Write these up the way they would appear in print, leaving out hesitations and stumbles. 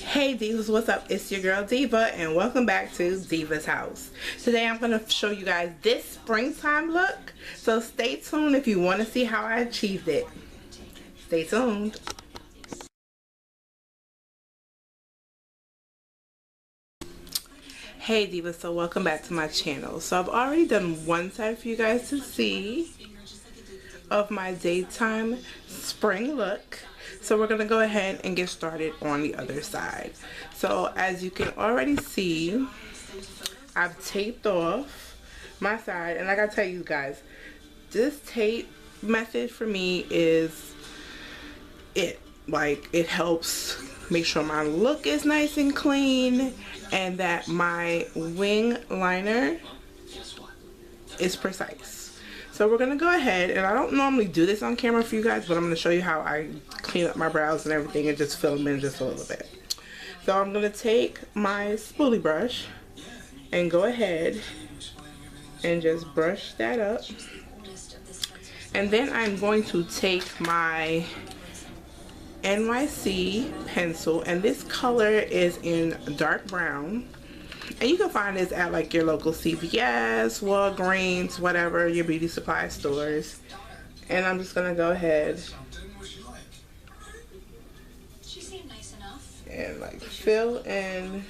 Hey Divas, what's up? It's your girl Diva and welcome back to Diva's house. Today I'm going to show you guys this springtime look. So stay tuned if you want to see how I achieved it. Stay tuned. Hey Divas, so welcome back to my channel. So I've already done one side for you guys to see of my daytime spring look. So we're going to go ahead and get started on the other side. So as you can already see, I've taped off my side. And like I tell you guys, this tape method for me is it. Like, it helps make sure my look is nice and clean and that my wing liner is precise. So we're going to go ahead, and I don't normally do this on camera for you guys, but I'm going to show you how I clean up my brows and everything and just fill them in just a little bit. So I'm going to take my spoolie brush and go ahead and just brush that up. And then I'm going to take my NYC pencil, and this color is in dark brown. And you can find this at like your local CVS, Walgreens, whatever, your beauty supply stores. And I'm just going to go ahead and like fill in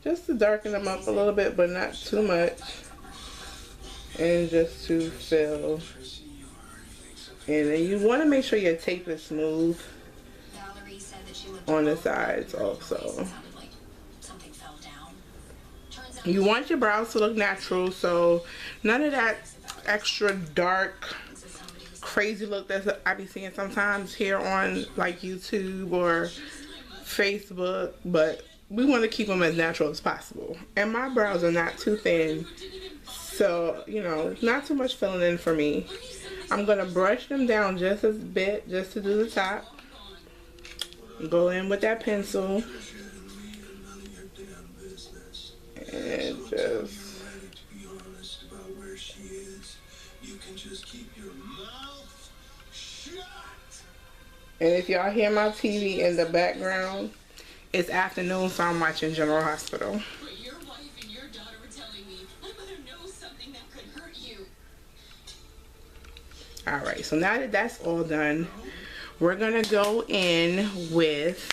just to darken them up a little bit, but not too much. And just to fill. And then you want to make sure your tape is smooth on the sides also. You want your brows to look natural, so none of that extra dark crazy look that I be seeing sometimes here on like YouTube or Facebook, but we want to keep them as natural as possible. And my brows are not too thin, so you know, not too much filling in for me. I'm gonna brush them down just a bit, just to do the top. Go in with that pencil and just, and if y'all hear my TV in the background, it's afternoon, so I'm watching General Hospital. Alright, so now that that's all done, we're going to go in with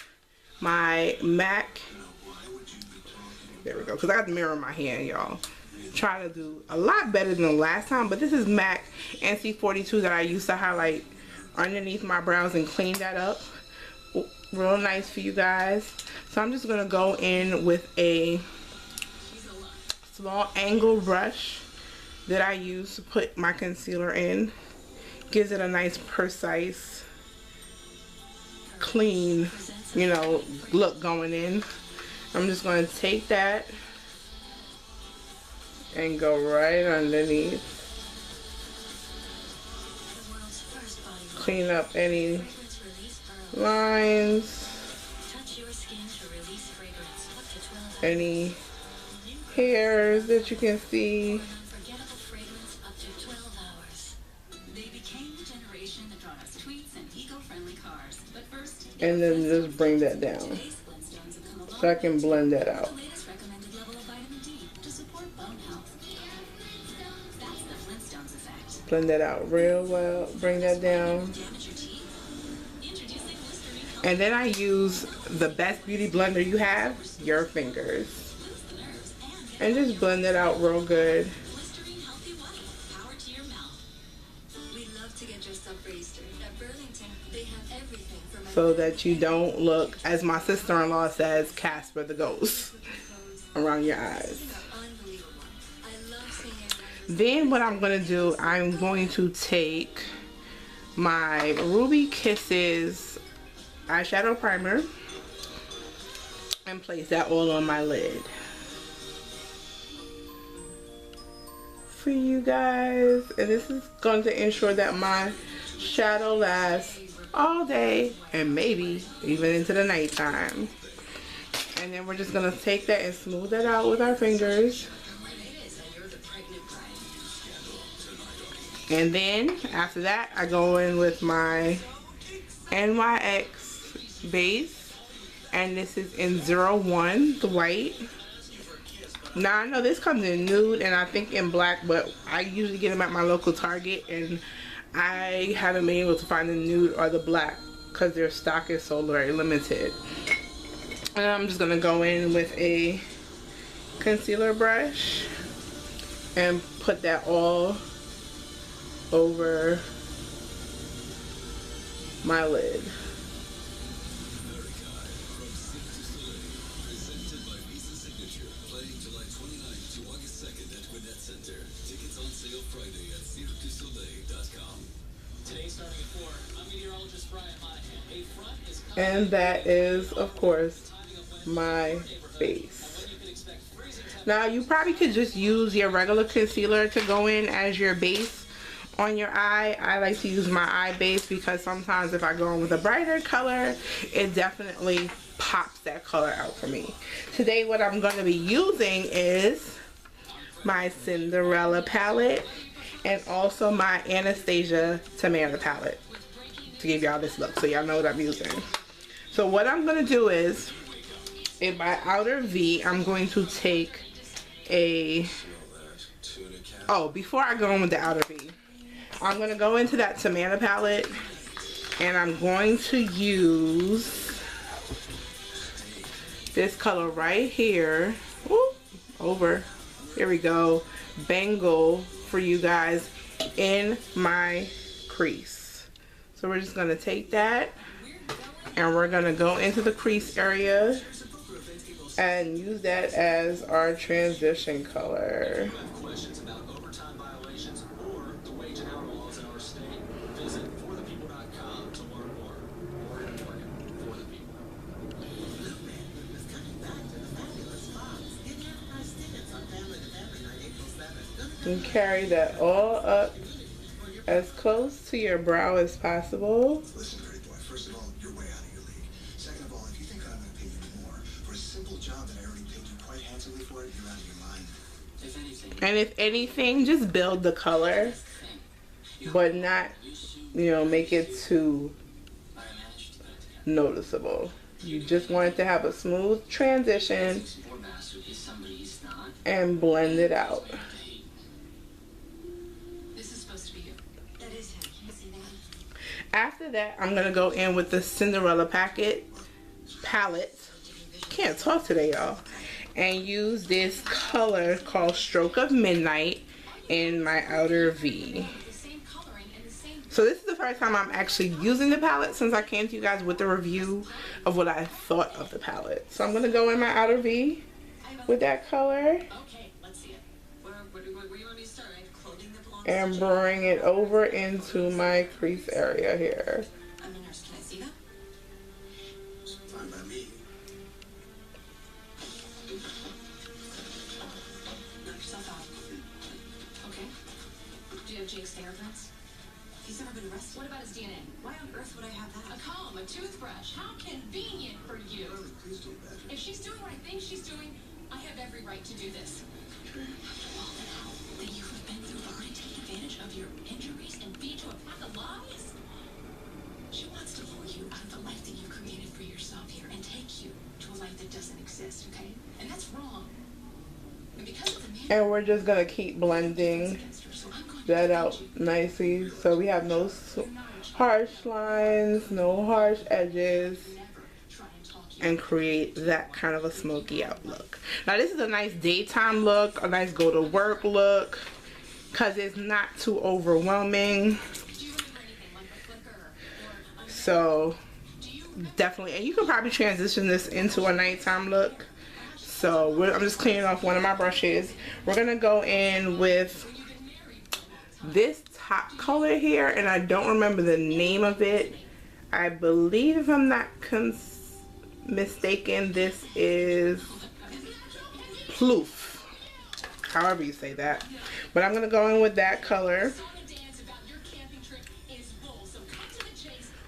my MAC. There we go, because I got the mirror in my hand, y'all. Trying to do a lot better than the last time, but this is MAC NC42 that I used to highlight underneath my brows and clean that up. Real nice for you guys. So I'm just going to go in with a small angle brush that I use to put my concealer in. Gives it a nice, precise, clean, you know, look going in. I'm just going to take that and go right underneath. Clean up any lines, any hairs that you can see. And then just bring that down so I can blend that out. Blend that out real well. Bring that down. And then I use the best beauty blender you have, your fingers. And just blend it out real good. So that you don't look, as my sister-in-law says, Casper the Ghost around your eyes. Then what I'm going to do, I'm going to take my Ruby Kisses eyeshadow primer and place that all on my lid for you guys. And this is going to ensure that my shadow lasts all day and maybe even into the nighttime. And then we're just gonna take that and smooth that out with our fingers. And then after that, I go in with my NYX base, and this is in 01, the white. Now I know this comes in nude and I think in black, but I usually get them at my local Target, and I haven't been able to find the nude or the black because their stock is so very limited. And I'm just gonna go in with a concealer brush and put that all over my lid. And that is, of course, my base. Now you probably could just use your regular concealer to go in as your base on your eye. I like to use my eye base because sometimes if I go in with a brighter color, it definitely pops that color out for me. Today what I'm going to be using is my Cinderella palette and also my Anastasia Tomato palette to give y'all this look so y'all know what I'm using. So what I'm going to do is, in my outer V, I'm going to take a, before I go in with the outer V, I'm going to go into that Tomato palette and I'm going to use this color right here. Here we go. Bangle for you guys in my crease. So we're just going to take that and we're going to go into the crease area and use that as our transition color. And carry that all up as close to your brow as possible. Listen, pretty boy, first of all, you're way out of your league. Second of all, if you think I'm going to pay you more for a simple job that I already paid you quite handsomely for it, you're out of your mind. And if anything, just build the color, but not, you know, make it too noticeable. You just want it to have a smooth transition and blend it out. After that, I'm going to go in with the Cinderella palette. Can't talk today, y'all. And use this color called Stroke of Midnight in my outer V. So this is the first time I'm actually using the palette since I came to you guys with the review of what I thought of the palette. So I'm going to go in my outer V with that color. And bring it over into my crease area here. I'm a nurse. Can I see that? Fine by me. Knock yourself out. Okay. Do you have Jake's fingerprints? He's never been arrested. What about his DNA? Why on earth would I have that? A comb, a toothbrush. How convenient for you. Please do that. If she's doing what I think she's doing, I have every right to do this. That you have been through already taking advantage of your injuries and feed to a pack of lies? She wants to pull you out of the life that you created for yourself here and take you to a life that doesn't exist, okay? And that's wrong. And because of the man, and we're just going to keep blending that out nicely so we have no harsh lines, no harsh edges, and create that kind of a smoky out look. Now this is a nice daytime look, a nice go to work look, because it's not too overwhelming. So definitely, and you can probably transition this into a nighttime look. So I'm just cleaning off one of my brushes. We're gonna go in with this top color here, and I don't remember the name of it. I believe, if I'm not mistaken, this is Ploof, however you say that, but I'm gonna go in with that color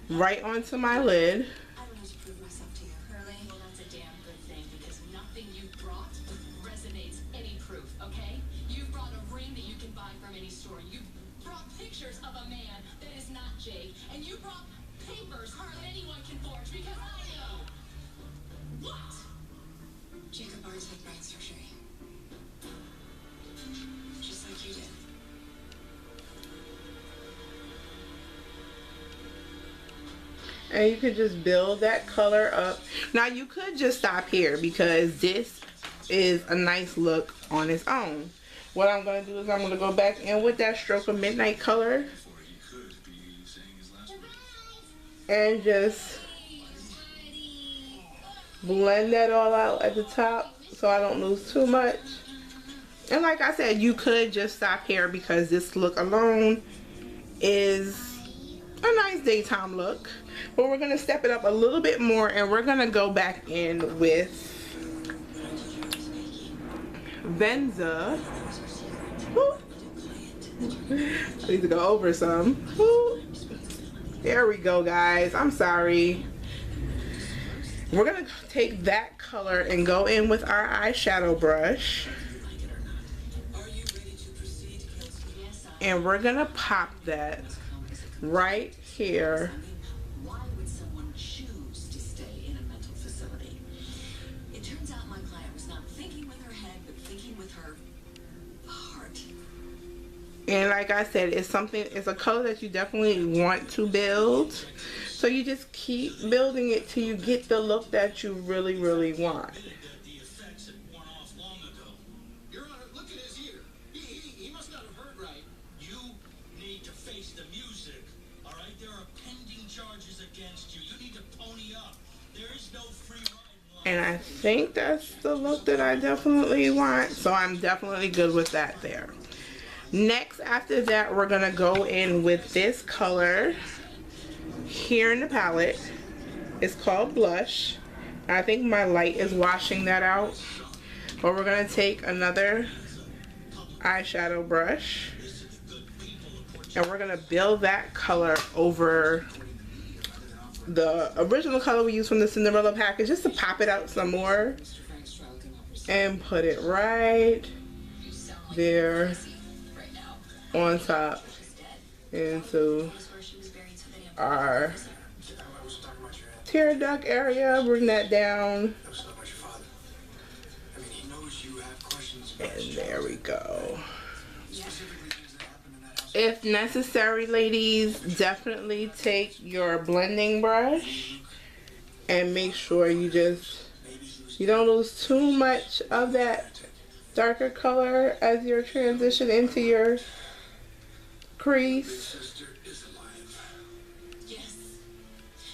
right onto my lid. Of a man that is not Jake, and you brought papers, Harley. What? Jacob already had brain surgery. Just like you did. And you can just build that color up. Now you could just stop here because this is a nice look on its own. What I'm going to do is I'm going to go back in with that stroke of midnight color and just blend that all out at the top so I don't lose too much. And like I said, you could just stop here because this look alone is a nice daytime look. But we're going to step it up a little bit more and we're going to go back in with Venza. I need to go over some. There we go, guys. I'm sorry. We're going to take that color and go in with our eyeshadow brush. And we're going to pop that right here. Why would someone choose to stay in a mental facility? It turns out my client was not thinking with her head, but thinking with her heart. And like I said, it's a color that you definitely want to build. So you just keep building it till you get the look that you really, really want. And I think that's the look that I definitely want. So I'm definitely good with that there. Next, after that, we're going to go in with this color here in the palette. It's called Blush. I think my light is washing that out. But we're going to take another eyeshadow brush. And we're going to build that color over the original color we used from the Cinderella package, just to pop it out some more and put it right there on top into our tear duct area. Bring that down, and there we go. If necessary, ladies, definitely take your blending brush and make sure you don't lose too much of that darker color as you transition into your crease. Yes.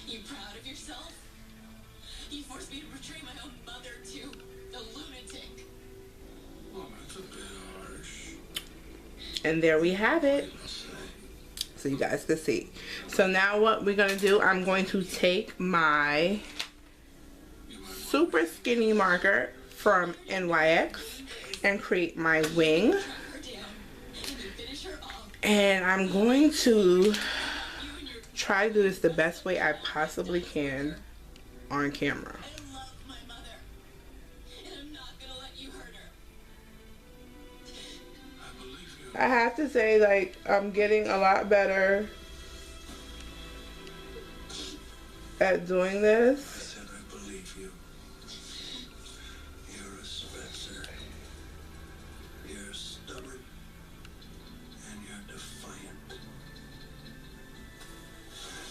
You proud of yourself? You forced me to portray my own mother too. A lunatic. Well, that's a bit harsh. And there we have it. So you guys can see. So now what we're going to do, I'm going to take my super skinny marker from NYX and create my wing. And I'm going to try to do this the best way I possibly can on camera. I have to say, like, I'm getting a lot better at doing this. I said I believe you. You're a Spencer. You're stubborn. And you're defiant. And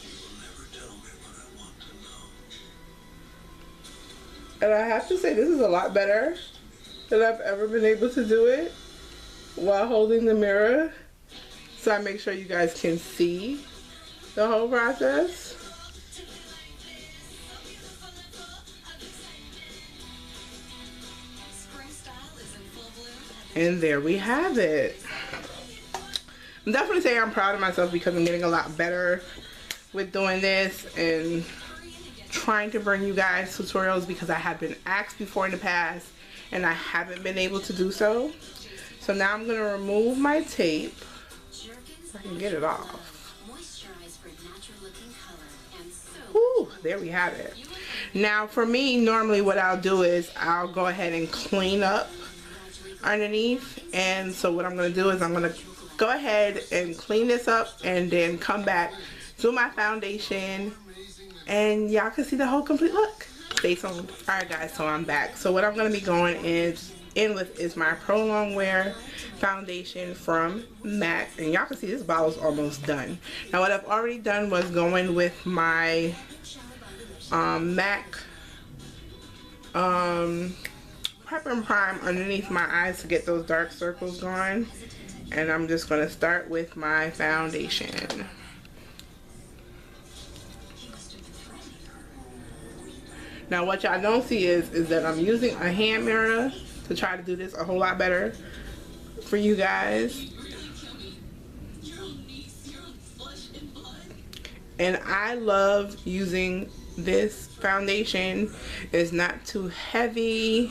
you will never tell me what I want to know. And I have to say, this is a lot better than I've ever been able to do it while holding the mirror, so I make sure you guys can see the whole process. And there we have it. I'm definitely saying I'm proud of myself because I'm getting a lot better with doing this and trying to bring you guys tutorials, because I have been asked before in the past and I haven't been able to do so. So now I'm going to remove my tape so I can get it off. Whew, there we have it. Now for me, normally what I'll do is I'll go ahead and clean up underneath. And so what I'm going to do is I'm going to go ahead and clean this up and then come back, do my foundation, and y'all can see the whole complete look. Stay tuned. Alright guys, so I'm back. So what I'm going to be going in with is my Pro Longwear foundation from MAC. And y'all can see this bottle's almost done. Now what I've already done was going with my MAC Prep and Prime underneath my eyes to get those dark circles going. And I'm just going to start with my foundation. Now what y'all don't see is that I'm using a hand mirror to try to do this a whole lot better for you guys. And I love using this foundation. It's not too heavy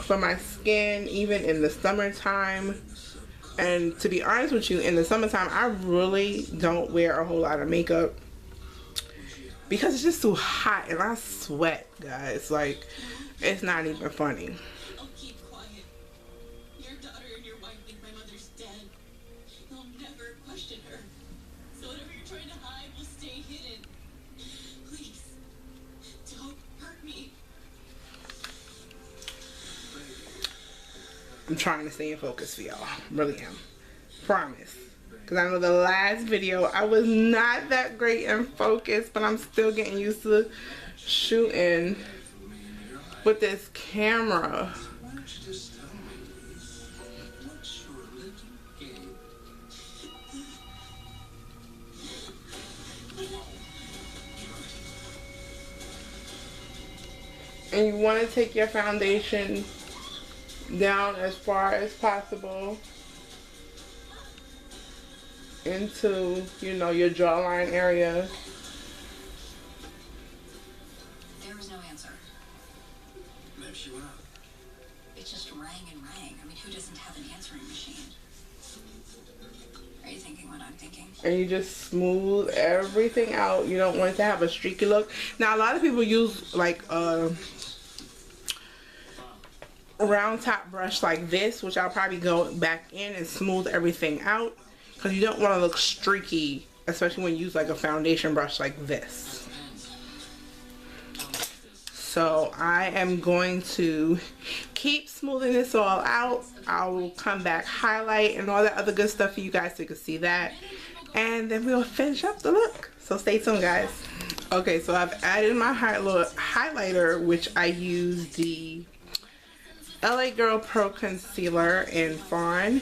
for my skin, even in the summertime. And to be honest with you, in the summertime I really don't wear a whole lot of makeup because it's just too hot and I sweat, guys. Like, it's not even funny. Oh, keep quiet. Your daughter and your wife think my mother's dead. They'll never question her. So whatever you're trying to hide will stay hidden. Please, don't hurt me. I'm trying to stay in focus for y'all. Really am. Promise. Because I know the last video I was not that great in focus, but I'm still getting used to shooting with this camera. Why don't you just tell me what's your little game? And you want to take your foundation down as far as possible into, you know, your jawline area. There was no answer. Maybe she went out. It just rang and rang. I mean, who doesn't have an answering machine? Are you thinking what I'm thinking? And you just smooth everything out. You don't want it to have a streaky look. Now a lot of people use like a round top brush like this, which I'll probably go back in and smooth everything out, because you don't want to look streaky, especially when you use like a foundation brush like this. So I am going to keep smoothing this all out. I will come back, highlight and all that other good stuff for you guys so you can see that, and then we'll finish up the look. So stay tuned, guys. Okay, so I've added my highlighter, which I use the LA Girl Pro Concealer in Fawn.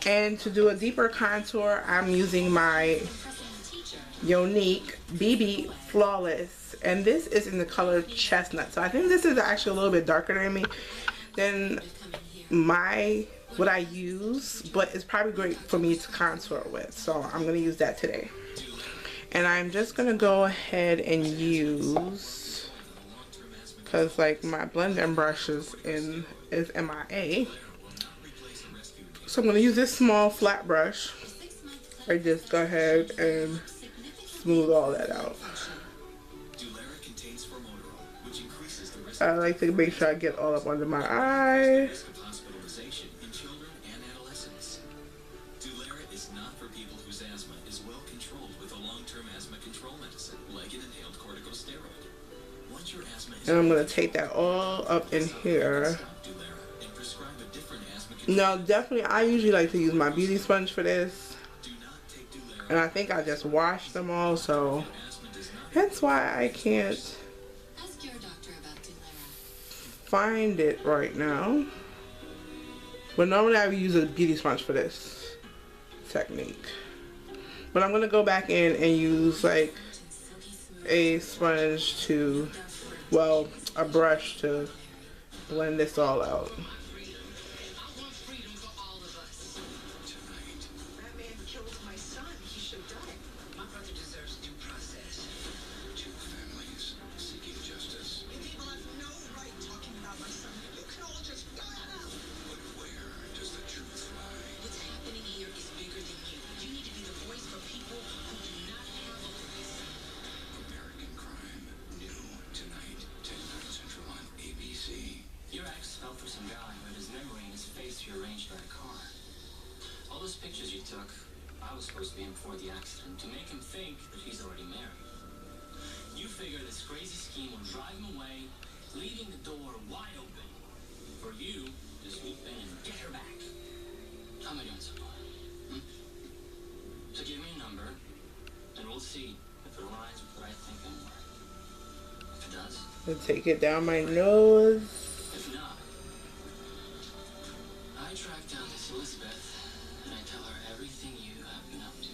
And to do a deeper contour, I'm using my Unique BB Flawless. And this is in the color Chestnut. So I think this is actually a little bit darker than what I use. But it's probably great for me to contour with. So I'm going to use that today. And I'm just going to go ahead and use, because like my blending brush is MIA. So I'm going to use this small flat brush. I just go ahead and smooth all that out. I like to make sure I get all up under my eye. And I'm going to take that all up in here. No, definitely, I usually like to use my beauty sponge for this. And I think I just washed them all, so that's why I can't find it right now. But normally I would use a beauty sponge for this technique. But I'm going to go back in and use like a sponge to, well, a brush to blend this all out. Your ex fell for some guy. leaving the door wide open for you to swoop in and get her back. How am I doing so far? So give me a number, and we'll see if it aligns with what I think I'm worth. If it does, I'll take it down my nose. if not, I track down this Elizabeth, and I tell her everything you have been up to.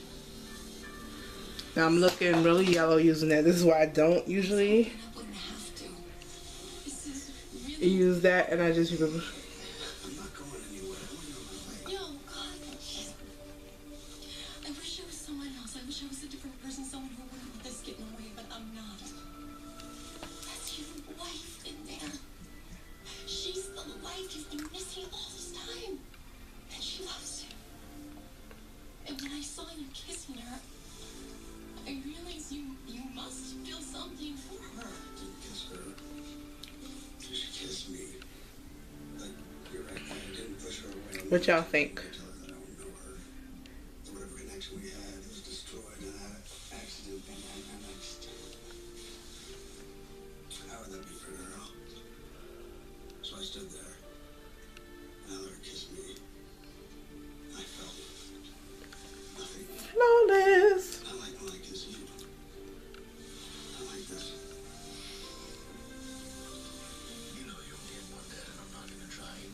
Now I'm looking really yellow using that. This is why I don't usually I wouldn't have to. This is really... use that, and I just use I'm not going anywhere. I want you on my way. No, God. I wish I was someone else. I wish I was a different person, someone who wouldn't let this get in the way, but I'm not. That's your wife in there. She's the life you've been missing all this time. And she loves you. And when I saw you kissing her, I realized you must feel something for her. I didn't kiss her. She kissed me. Like, you're right, I didn't push her away. What y'all think? I tell her that I don't know her. That whatever connection we had was destroyed in that accident thing I mixed. How would that be for a girl? So I stood there, and I let her kiss me. I felt nothing. flawless. I like when I kiss you. I like this. You know you only had one dad, and I'm not gonna try and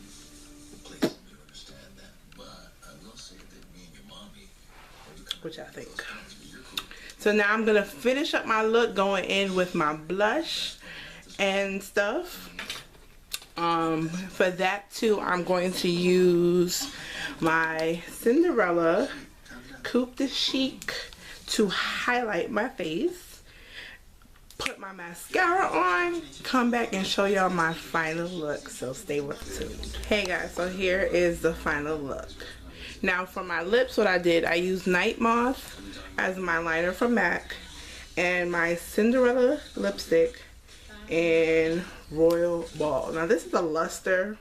replace him. You understand that? But I will say that me and your mommy have become What y'all think? close friends. You're cool. So now I'm gonna finish up my look, going in with my blush and stuff. For that too, I'm going to use my Cinderella Coupe de Chic to highlight my face. Put my mascara on, come back and show y'all my final look, so stay with tuned. Hey guys, so here is the final look. Now for my lips, what I did, I used Night Moth as my liner from MAC and my Cinderella lipstick in Royal Ball. Now this is a luster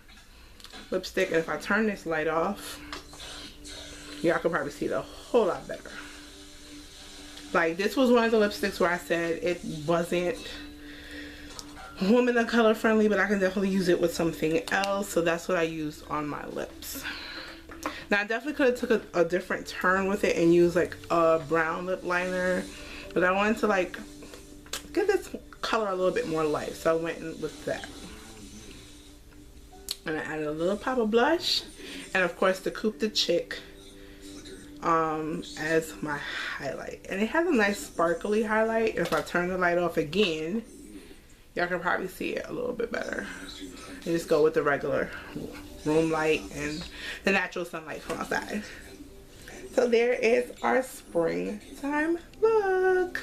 lipstick, and if I turn this light off, y'all can probably see it a whole lot better. Like, this was one of the lipsticks where I said it wasn't woman of color friendly, but I can definitely use it with something else, so that's what I used on my lips. Now I definitely could have took a different turn with it and used like a brown lip liner, but I wanted to like give this color a little bit more light, so I went in with that. And I added a little pop of blush, and of course the Coupe de Chic as my highlight. And it has a nice sparkly highlight. If I turn the light off again, y'all can probably see it a little bit better. And just go with the regular room light and the natural sunlight from outside. So there is our springtime look.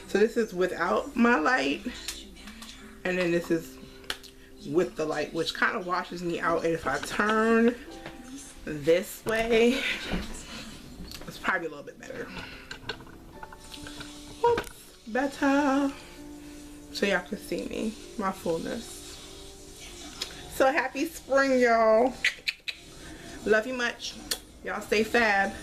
So this is without my light, and then this is with the light, which kind of washes me out. And if I turn this way, it's probably a little bit better. Oops, better. So y'all can see me, my fullness. So happy spring, y'all. Love you much. Y'all stay fab.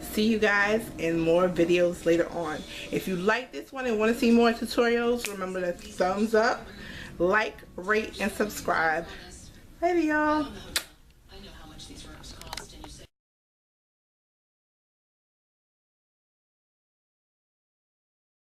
See you guys in more videos later on. If you like this one and want to see more tutorials, remember to thumbs up, like, rate, and subscribe. Later, y'all.